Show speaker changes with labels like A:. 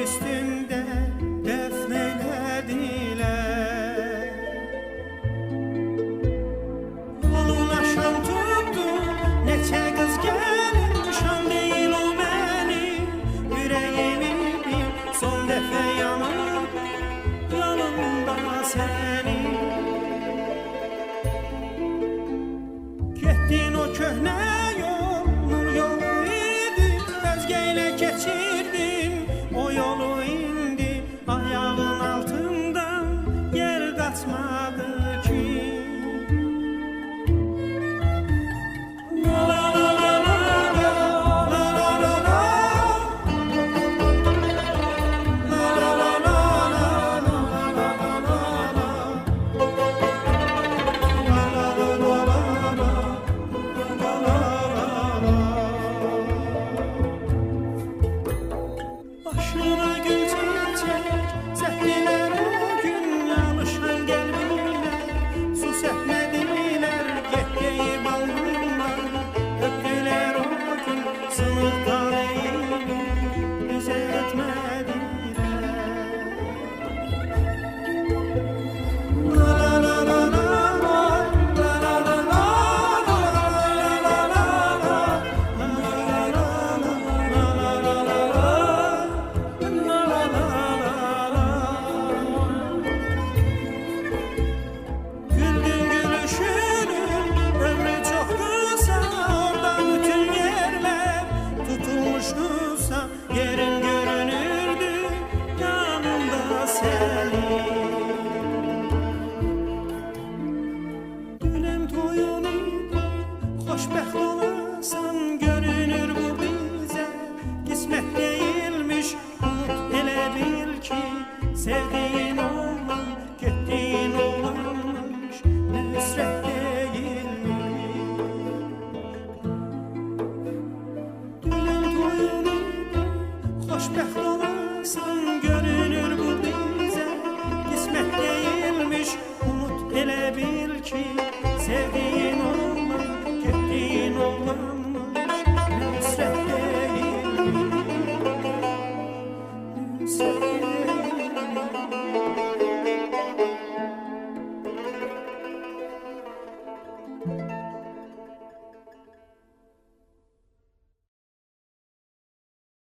A: üstünde defnelediler. Onun aşan tuttu neçe kız gelin, şan değil o benim yüreğimi bir son defa yanıp yanımda seni. Gettin o köhne yol, nur yolu idi, özgeyle geçirdin o yolu indi. Ayağın altından yer kaçmadı ki. La la la la la la, la la la la, la la la la, la la başına gül çiçek zehriler o gün, alışan gelmiler su sepmediler. Gettiği balımlar öptüler o gün, sınır talihini bize etmediler. La la la la la, la la la la, la la la la, la güldün gülüşünün ömrü çok kısa, orada bütün yerler tutulmuşsa yerin görünürdü yanında senin. Dünən toyun idi, xoşbəxt olasan, görünür bu bizə qismət deyilmiş. Unut elə bil ki sevdiğin olan getdiğin olanmış, nüsrət deyilmiş. Dünən toyun idi, xoşbəxt olasan, görünür bu bizə qismət deyilmiş. Unut elə bil ki sevdiğin